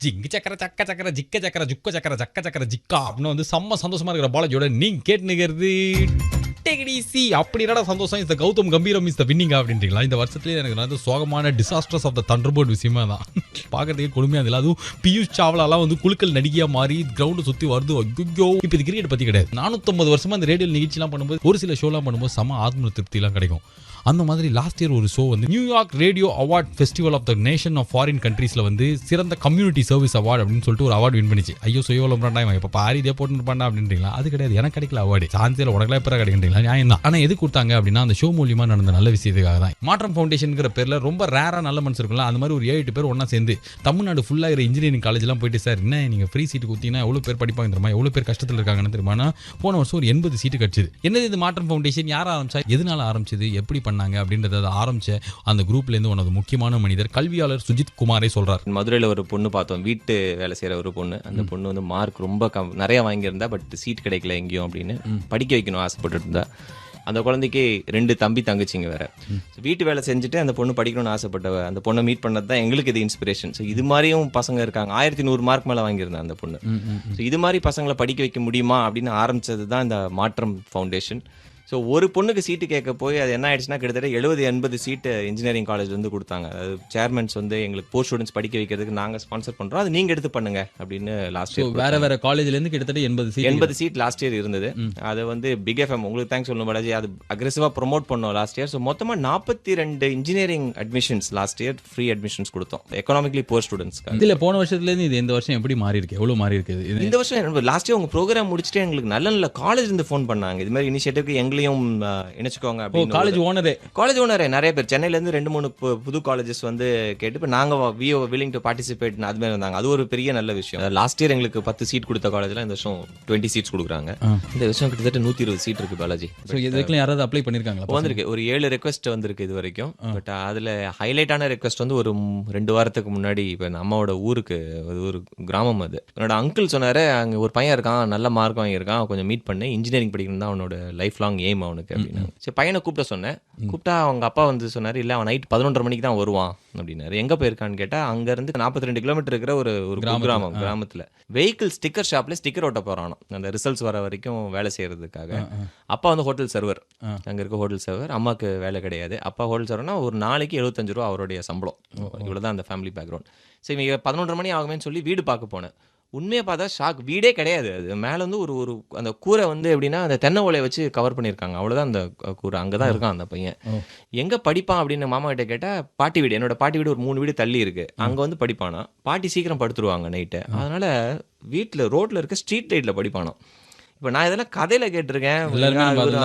ஜிங்கு சக்கர சக்க சக்கர ஜிக்க சக்கர ஜுக்க சக்கர ஜக்க சக்கர ஜிக்கா அப்படின்னு வந்து செம்ம சந்தோஷமா இருக்கிற பாலாஜியோட நீங்க கேட்டுனுங்கிறது டெக்னிசி அப்படி என்னடா சந்தோஷம் இந்த கௌதம் கம்பீரம் இஸ் த வின்னிங் அப்படின்றீங்களா? இந்த வருஷத்துலேயே எனக்கு வந்து சோகமான டிசாஸ்டர்ஸ் ஆஃப் த தண்டர்போர்ட் விஷயமா தான் பார்க்கறதுக்கே கொடுமையாக இல்லை. அதுவும் பியூஷ் சாவ்லாலாம் வந்து குழுக்கள் நடிகையாக மாறி கிரவுண்டை சுற்றி வருது. ஐயோ இப்போ இது கிரிக்கெட் பற்றி கிடையாது. 450 வருஷமா அந்த ரேடியோ நிகழ்ச்சிலாம் பண்ணும்போது ஒரு சில ஷோலாம் பண்ணும்போது செம ஆத்ம திருப்திலாம் கிடைக்கும். அந்த மாதிரி லாஸ்ட் இயர் ஒரு ஷோ வந்து New York radio award festival of the nation of foreign கண்ட்ரீஸில் வந்து சிறந்த கம்யூனிட்டி சர்வீஸ் அவார்டு அப்படின்னு சொல்லிட்டு ஒரு அவார்டு வின் பண்ணிச்சு. ஐயோ சுயவலம்டா இவன் இப்போ பாரி இதே போட்டுருப்பாண்டா அப்படின்றீங்களா? அது கிடையாது, எனக்கு கிடைக்கல அவார்டு. சான்சியில் உனக்குலாம் எப்போ கிடைக்கின்றீங்களா? நியாயம் தான். ஆனால் எது கொடுத்தாங்க அப்படின்னா அந்த ஷோ மூலியமாக நடந்த நல்ல விஷயத்துக்காக தான். மாற்றம் ஃபவுண்டேஷனுங்கிற பேரில் ரொம்ப ரேராக நல்ல மனசு இருக்குல்ல, அந்த மாதிரி ஒரு 7-8 பேர் ஒன்றா சேர்ந்து தமிழ்நாடு ஃபுல்லாக இருக்கிற இன்ஜினியரிங் காலேஜ்லாம் போயிட்டு சார் என்ன நீங்கள் ஃப்ரீ சீட்டு கொடுத்தீங்கன்னா எவ்வளோ பேர் படிப்பாங்க தெரியுமா, எவ்வளோ பேர் கஷ்டத்தில் இருக்காங்கன்னு தெரியுமா? போன வருஷம் ஒரு 80 சீட்டு கிடச்சிது. என்னது இது மாற்றம் ஃபவுண்டேஷன், யார் ஆரம்பிச்சா, எதனால ஆரம்பிச்சது, எப்படி பண்ணாங்க அப்படின்றத ஆரம்பிச்ச அந்த குரூப்லேருந்து ஒன்று முக்கியமான மனிதர் கல்வியாளர் சுஜித் குமாரே சொல்றார். மதுரையில் ஒரு பொண்ணு பார்த்தோம், வீட்டு வேலை செய்கிற ஒரு பொண்ணு. அந்த பொண்ணு வந்து மார்க் ரொம்ப நிறைய வாங்கியிருந்தா, பட் சீட் கிடைக்கல எங்கேயும் அப்படின்னு படிக்க வைக்கணும் ஆசைப்பட்டு இருந்தா. அந்த குழந்தைக்கு 2 தம்பி தங்கச்சிங்க வேற. வீட்டு வேலை செஞ்சுட்டு அந்த பொண்ணு படிக்கணும்னு ஆசைப்பட்டவ. அந்த பொண்ணை மீட் பண்ணது தான் எங்களுக்கு இது இன்ஸ்பிரேஷன். ஸோ இது மாதிரியும் பசங்க இருக்காங்க. 1100 மார்க் மேலே வாங்கியிருந்தேன் அந்த பொண்ணு. ஸோ இது மாதிரி பசங்களை படிக்க வைக்க முடியுமா அப்படின்னு ஆரம்பிச்சது தான் இந்த மாற்றம் ஃபவுண்டேஷன். ஸோ ஒரு பொண்ணுக்கு சீட்டு கேட்க போய் அது என்ன ஆயிடுச்சுன்னா கிட்டத்தட்ட 70-80 சீட்டு இன்ஜினியரிங் காலேஜ்லேருந்து கொடுத்தாங்க. அதாவது சேர்மன்ஸ் வந்து எங்களுக்கு போஸ்ட் ஸ்டூடெண்ட்ஸ் படிக்க வைக்கிறதுக்கு நாங்கள் ஸ்பான்சர் பண்ணுறோம், அது நீங்கள் எடுத்து பண்ணுங்க அப்படின்னு லாஸ்ட் இயர் வேற வேற காலேஜ்லேருந்து கிட்டத்தட்ட 80 சீட் லாஸ்ட் இயர் இருந்தது. அதை வந்து பிக் எஃப்எம் உங்களுக்கு தேங்க்ஸ் சொல்லணும் பாலாஜி, அது அக்ரெசிவாக ப்ரொமோட் பண்ணோம் லாஸ்ட் இயர். ஸோ மொத்தமாக 42 engineering admissions last year free admissions கொடுத்தோம் எக்கனாமிக்லி போர் ஸ்டூடெண்ட்ஸ்க்கு. இதில் போன வருஷத்துலேருந்து இது இந்த வருஷம் எப்படி மாறி இருக்கு, எவ்வளோ மாறி இருக்குது? இந்த வருஷம் லாஸ்ட் இயர் உங்கள் ப்ரோக்ராம் முடிச்சுட்டு எங்களுக்கு நல்ல நல்ல காலேஜ் இருந்து ஃபோன் பண்ணாங்க, இது மாதிரி இனிஷியேட்டிவ்க்கு எங்களையும் நினைச்சுக்கோங்க அப்படின்னு. காலேஜ் ஓனரே நிறைய பேர் சென்னையில இருந்து 2-3 புது காலேஜஸ் வந்து கேட்டு இப்போ நாங்க willing to participate அது மாதிரி வந்தாங்க. அது ஒரு பெரிய நல்ல விஷயம். லாஸ்ட் இயர் எங்களுக்கு 10 சீட் கொடுத்த காலேஜ்ல இந்த வருஷம் 20 சீட்ஸ் கொடுக்குறாங்க. இந்த வருஷம் கிட்டத்தட்ட 120 சீட் இருக்கு பாலாஜி. இதுக்கு யாராவது அப்ளை பண்ணிருக்காங்களா? வந்திருக்கு, ஒரு 7 ரெக்வெஸ்ட் வந்திருக்கு இது வரைக்கும். பட் அதுல ஹைலைட்டான ரெக்வெஸ்ட் வந்து ஒரு 2 வாரத்துக்கு முன்னாடி இப்போ அம்மாவோட ஊருக்கு, ஒரு கிராமம் அது, என்னோட அங்கிள் சொன்னாரு அங்க ஒரு பையன் இருக்கான், நல்ல மார்க் வாங்கியிருக்கான், கொஞ்சம் மீட் பண்ணி இன்ஜினியரிங் படிக்கணும் தான் அவனோட லைஃப் லாங் எய்ம் அவனுக்கு அப்படின்னு. சரி பையனை கூப்பிட்ட சொன்னேன். கூப்பிட்டா அவங்க அப்பா வந்து சொன்னார், இல்லை அவன் நைட் 11:30 மணிக்கு தான் வருவான் அப்படின்னாரு. எங்கே போயிருக்கான்னு கேட்டால் அங்கேருந்து 42 கிலோமீட்டர் இருக்கிற ஒரு கிராமத்தில் வெஹிக்கிள் ஸ்டிக்கர் ஷாப்ல ஸ்டிக்கர் ஓட்ட போகிறானோ அந்த ரிசல்ட்ஸ் வர வரைக்கும் வேலை செய்யறதுக்காக. அப்பா வந்து ஹோட்டல் சர்வர், அங்கே இருக்க ஹோட்டல் சர்வர். அம்மாவுக்கு வேலை கிடையாது. அப்பா ஹோட்டல் சர்வர்னா ஒரு நாளைக்கு 75 ரூபா அவருடைய சம்பளம். இவ்வளோதான் அந்த ஃபேமிலி பேக்ரவுண்ட். சரி இவங்க 11:30 மணி ஆகுமேன்னு சொல்லி வீடு பார்க்க போனேன். உண்மையை பார்த்தா ஷாக், வீடே கிடையாது. அது மேலே வந்து ஒரு அந்த கூரை வந்து எப்படின்னா அந்த தென்னை ஓலையை வச்சு கவர் பண்ணியிருக்காங்க, அவ்வளோதான் அந்த கூரை. அங்கே தான் இருக்கான் அந்த பையன். எங்கே படிப்பான் அப்படின்னு மாமா கிட்ட கேட்டால், பாட்டி வீடு, என்னோட பாட்டி வீடு ஒரு 3 வீடு தள்ளி இருக்கு, அங்கே வந்து படிப்பானா. பாட்டி சீக்கிரம் படுத்துருவாங்க நைட்டு, அதனால வீட்டில் ரோட்டில் இருக்க ஸ்ட்ரீட் லைட்டில் படிப்பானோ. இப்போ நான் இதெல்லாம் கதையில் கேட்டிருக்கேன்.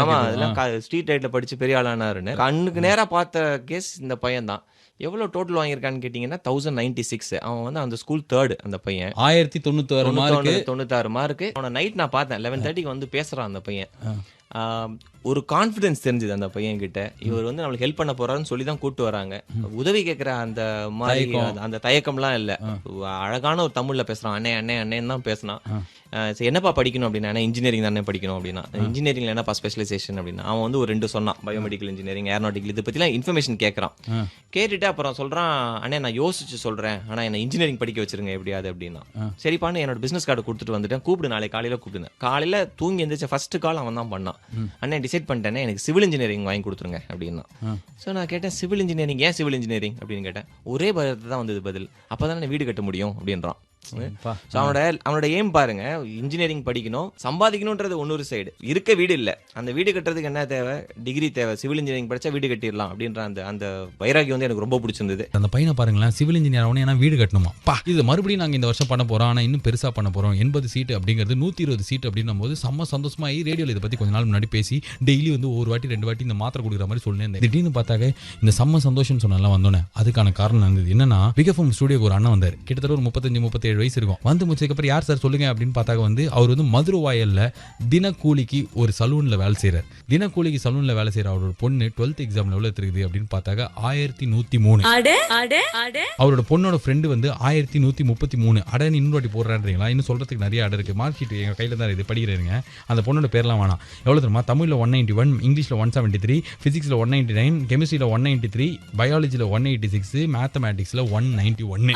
ஆமாம், அதெல்லாம் ஸ்ட்ரீட் லைட்டில் படித்து பெரிய ஆளானாருன்னு. கண்ணுக்கு நேராக பார்த்த கேஸ் இந்த பையன் தான். எவ்வளோ டோட்டல் வாங்கியிருக்கான்னு கேட்டிங்கன்னா 1096. அவன் வந்து அந்த ஸ்கூல் 3rd. அந்த பையன் 1096 மார்க்கு. அவனை நைட் நான் பார்த்தேன், 11:30 வந்து பேசுகிறான் அந்த பையன். ஒரு கான்ஃபிடன்ஸ் தெரிஞ்சுது அந்த பையன் கிட்ட. இவர் வந்து நம்மளுக்கு ஹெல்ப் பண்ண போறாருன்னு சொல்லி தான் கூப்பிட்டு வராங்க. உதவி கேட்குற அந்த மாதிரி அந்த தயக்கம்லாம் இல்லை. அழகான ஒரு தமிழ்ல பேசுறான். அண்ணே அண்ணே அண்ணேன்னு தான் பேசினான். என்னப்பா படிக்கணும் அப்படின்னா, இன்ஜினியரிங் தானே படிக்கணும் அப்படின்னா. இன்ஜினியரிங்ல என்னப்பா ஸ்பெஷலைசேஷன் அப்படின்னா, அவன் வந்து ஒரு 2 சொன்னான், பயோமெடிக்கல் இன்ஜினியரிங், ஏரோநாட்டிக்கல், இதை பற்றிலாம் இன்ஃபர்மேஷன் கேட்குறான். கேட்டுட்டு அப்புறம் சொல்கிறான், அண்ணே நான் யோசிச்சு சொல்கிறேன், ஆனால் என்ன இன்ஜினியரிங் படிக்க வச்சிருங்க எப்படியாது அப்படின்னா. சரிப்பான்னு என்னோட பிஸ்னஸ் கார்டு கொடுத்துட்டு வந்துட்டேன், கூப்பிடு நாளைக்கு காலையில் கூப்பிடுங்க. காலையில் தூங்கி எந்திரிச்ச ஃபர்ஸ்ட் கால் அவன் தான் பண்ணான். அண்ணே டிசைட் பண்ணிட்டேனே, எனக்கு சிவில் இன்ஜினியரிங் வாங்கி கொடுத்துருங்க அப்படின்னா. ஸோ நான் கேட்டேன், சிவில் இன்ஜினியரிங், ஏன் சிவில் இன்ஜினியரிங் அப்படின்னு கேட்டேன். ஒரே பதில் தான் வந்தது பதில், அப்போ தானே வீடு கட்ட முடியும் அப்படின்றான். அவனோட எய்ம் பாருங்க, இன்ஜினியரிங் படிக்கணும், சம்பாதிக்கணும்ன்றது ஒன்னொரு சைடு, இருக்க வீடு இல்ல, அந்த வீடு கட்டுறதுக்கு என்ன தேவை, டிகிரி தேவை, சிவில் இன்ஜினியரிங் படிச்சா வீடு கட்டிடலாம் அப்படின்ற அந்த வைராகியம் வந்து எனக்கு ரொம்ப பிடிச்சிருந்தது. அந்த பையனை பாருங்களேன், சிவில் இன்ஜினியர் ஆகணும், ஏன்னா வீடு கட்டணுமா. இது மறுபடியும் நாங்கள் இந்த வருஷம் பண்ண போறோம், ஆனால் இன்னும் பெருசா பண்ண போறோம். 80 சீட் அப்படிங்கிறது 120 சீட் அப்படின்னும் போது செம்ம சந்தோஷமாயி ரேடியோவில் இதை பத்தி கொஞ்ச நாள் முன்னாடி பேசி டெய்லி வந்து ஒரு வாட்டி 2 வாட்டி இந்த மாத்திரை கொடுக்குற மாதிரி சொல்லியிருந்தேன். திடீர்னு பார்த்தாக்க இந்த செம்ம சந்தோஷம் சொன்னால வந்தோன்னே அதுக்கான காரணம் இருந்தது. என்னன்னா, பிக் எஃப்எம் ஸ்டுடியோக்கு ஒரு அண்ணன் வந்தார். கிட்டத்தட்ட ஒரு 35-37 வயசு இருக்கும். வந்து முடிச்சதுக்கப்புறம் யார் சார் சொல்லுங்க அப்படின்னு பார்த்தாக்க வந்து அவர் வந்து மதுரவாயல்ல தினக்கூலிக்கு ஒரு சலூன்ல வேலை செய்யறார். தினக்கூலிக்கு சலூன்ல வேலை செய்யற அவரோட பொண்ணு 12th எக்ஸாம்ல எவ்வளவு இருக்குது அப்படின்னு பார்த்தாக்க 1103. அவரோட பொண்ணோட ஃப்ரெண்டு வந்து 1133. அடன்னு இன்னொரு போடுறான்றீங்களா? இன்னும் சொல்றதுக்கு நிறைய அடை இருக்கு. மார்க் ஷீட் எங்க கையில தான் இது, படிக்கிறேங்க. அந்த பொண்ணோட பேர்லாம் வேணாம். எவ்வளவு தெரியுமா? தமிழ்ல 191, இங்கிலீஷ்ல 173, பிசிக்ஸ்ல 199, கெமிஸ்ட்ரியில 193, பயாலஜில 186, மேத்தமேட்டிக்ஸ்ல 191.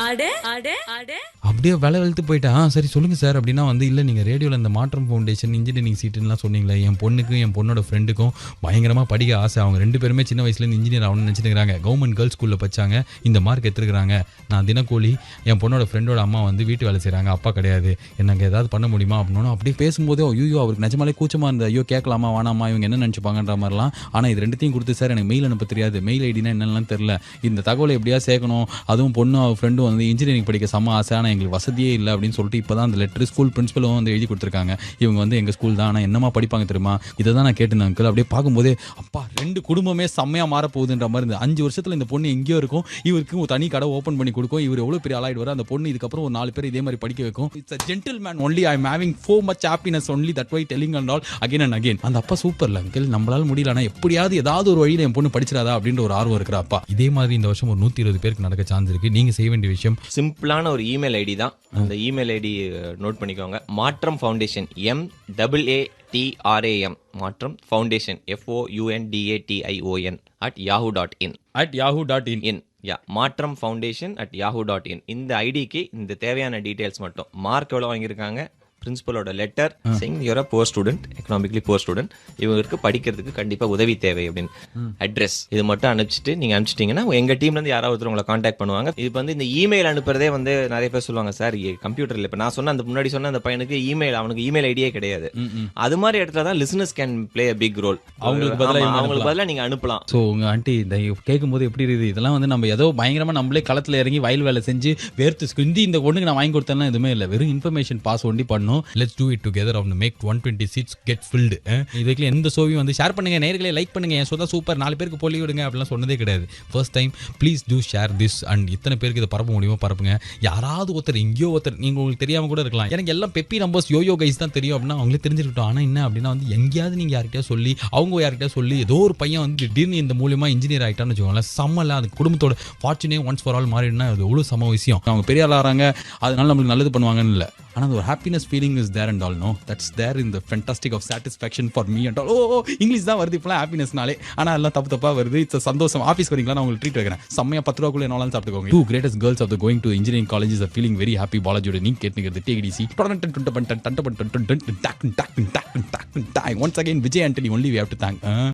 அப்படியே வேலை வெளுத்து போயிட்டேன். சரி சொல்லுங்க சார் அப்படின்னா வந்து இல்லை நீங்கள் ரேடியோவில் இந்த மாற்றம் ஃபவுண்டேஷன் இன்ஜினியரிங் சீட்டுலாம் சொன்னீங்களே, என் பொண்ணுக்கும் என் பொண்ணோட ஃப்ரெண்டுக்கும் பயங்கரமாக படிக்க ஆசை. அவங்க 2 பேருமே சின்ன வயசுலேருந்து இன்ஜினியர் ஆகணும்னு நினச்சிட்டுருக்காங்க. கவர்மெண்ட் கேர்ள்ஸ் ஸ்கூலில் படிச்சாங்க, இந்த மார்க் எடுத்துருக்காங்க. நான் தினக்கூலி, என் பொண்ணோட ஃப்ரெண்டோட அம்மா வந்து வீட்டு வேலை செய்கிறாங்க, அப்பா கிடையாது, எனக்கு ஏதாவது பண்ண முடியுமா அப்படின்னு அப்படியே பேசும்போதே ஐயோ அவருக்கு நிஜமாலே கூச்சமாக இருந்தது. ஐயோ கேட்கலாமா வேணாமா, இவங்க என்ன நினச்சிப்பாங்கன்ற மாதிரிலாம். ஆனால் இது ரெண்டுத்தையும் கொடுத்து சார் எனக்கு மெயில் அனுப்ப தெரியாது, மெயில் ஐடினா என்னெல்லாம் தெரியல, இந்த தகவலை எப்படியா சேர்க்கணும், அதுவும் பொண்ணு அவள் ஃப்ரெண்டும் வந்து இன்ஜினியரிங் படிக்க செம்ம ஆசை, ஆனால் எங்களுக்கு வசதியே இல்லை அப்படின்னு சொல்லிட்டு இப்போ தான் அந்த லெட்டர் ஸ்கூல் பிரின்சிபலும் வந்து எழுதி கொடுத்துருக்காங்க. இவங்க வந்து எங்கள் ஸ்கூல் தான், ஆனால் என்னமா படிப்பாங்க தெரியுமா, இதை தான் நான் கேட்டேன் அங்கிள். அப்படியே பார்க்கும்போதே அப்பா 2 குடும்பமே செம்மையாக மாற போகுதுன்ற மாதிரி இருந்தது. 5 வருஷத்தில் இந்த பொண்ணு எங்கேயோ இருக்கும், இவருக்கு ஒரு தனி கடை ஓப்பன் பண்ணி கொடுக்கும், இவர் எவ்வளோ பெரிய ஆளாயிடுவார், அந்த பொண்ணு இதுக்கப்புறம் ஒரு 4 பேர் இதே மாதிரி படிக்க வைக்கும். It's a gentleman only, I am having so much happiness only, that why telling and all again and again. அந்த அப்பா சூப்பர்ல அங்கிள், நம்மளால முடியல, ஆனால் எப்படியாவது ஏதாவது ஒரு வழியில் என் பொண்ணு படிச்சிடாதா அப்படின்ற ஒரு ஆர்வம் இருக்கிற அப்பா. இதே மாதிரி இந்த வருஷம் ஒரு 120 பேருக்கு நடக்க சான்ஸ் இருக்கு. நீங்க செய்ய வேண்டிய விஷயம் சிம்பிளான ஒரு இமெயில் ஐடி தான். அந்த இமெயில் ஐடி நோட் பண்ணிக்கோங்க. மாற்றம் ஃபவுண்டேஷன் MAATRAM மாற்றம் ஃபவுண்டேஷன் FOUNDATION @yahoo.in @yahoo.in. மாற்றம் ஃபவுண்டேஷன் @yahoo.in. இந்த ஐடிக்கு இந்த தேவையான டீடைல்ஸ் மட்டும். மார்க் எவ்வளோ வாங்கியிருக்காங்க, பிரின்சிபலோட லெட்டர், சிங் யூர் poor student, economically poor student, இவங்களுக்கு படிக்கிறதுக்கு கண்டிப்பா உதவி தேவை அப்படின்னு அட்ரஸ் இது மட்டும் அனுப்பிச்சிட்டு நீங்க அனுப்பிச்சிட்டீங்கன்னா எங்க டீம்ல இருந்து யாராவது ஒருத்தர் உங்களை கான்டாக்ட் பண்ணுவாங்க. இது வந்து இந்த இமெயில் அனுப்புறதே வந்து நிறைய பேர் சொல்லுவாங்க சார் கம்ப்யூட்டர்ல இப்ப நான் சொன்ன அந்த முன்னாடி சொன்ன அந்த பையனுக்கு அவனுக்கு இமெயில் ஐடியே கிடையாது. அது மாதிரி இடத்துல தான் listeners can play a big role. அவங்களுக்கு பதிலா நீங்க அனுப்பலாம். ஸோ உங்க ஆண்டி இதை கேட்கும்போது எப்படி இருக்குது, இதெல்லாம் வந்து நம்ம ஏதோ பயங்கரமா நம்மளே களத்துல இறங்கி வயல் வேலை செஞ்சு வேர்த்து சிந்தி இந்த பொண்ணுக்கு நான் வாங்கி கொடுத்தேன்னா எதுவுமே இல்லை, வெறும் இன்ஃபர்மேஷன் பாஸ் ஒண்டி பண்ணணும். Let's do it together and make 120 seats get filled. இதுக்கு எந்த சோவி வந்து ஷேர் பண்ணுங்க, நேயர்களே லைக் பண்ணுங்க, என் சொந்தா சூப்பர் 4 பேருக்கு போலி விடுங்க அப்படிலாம் சொன்னதே கிடையாது. First time please do share this and இத்தனை பேருக்கு இதை பரப்ப முடியுமோ பரப்புங்க. யாராவது ஒருத்தர் எங்கேயோ ஒருத்தர் நீங்க உங்களுக்கு தெரியாம கூட இருக்கலாம், எனக்கு எல்லாம் பெப்பி நம்பர்ஸ் யோயோ கைஸ் தான் தெரியும் அப்படின்னா அவங்களே தெரிஞ்சிருக்கட்டும். ஆனால் என்ன அப்படின்னா வந்து எங்கேயாவது நீங்க யார்கிட்டயா சொல்லி அவங்க யார்கிட்டயா சொல்லி ஏதோ ஒரு பையன் வந்து திடீர்னு இந்த மூலியமா இன்ஜினியர் ஆகிட்டான்னு வச்சுக்கோங்களேன், செம்மல அது குடும்பத்தோட ஃபார்ச்சுனே ஒன்ஸ் ஃபார் ஆல் மாறிடுனா அது எவ்வளோ சம விஷயம். அவங்க பெரிய ஆள் ஆகிறாங்க அதனால நம்மளுக்கு நல்லது பண்ணுவாங்கன்னு இல்லை, ஆனால் ஒரு happiness feeling is there and all. No that's there in the fantastic of satisfaction for me and all. Oh English தான் வருது இப்போலாம் ஹாப்பினஸ்னாலே, ஆனால் எல்லாம் தப்பாக வருது. இட்ஸ் சந்தோஷம். ஆஃபீஸ் வரீங்களா, நான் உங்களுக்கு ட்ரீட் வைக்கிறேன், செம்மையாக 10 ரூபாக்குள்ள என்னாலும் சாப்பிட்டுக்கோங்க. 2 greatest girls of the going to engineering colleges are feeling very happy. பாலாஜியோட நீ கேட்டுக்கிறது TDC. Once again Vijay Antony only we have to thank.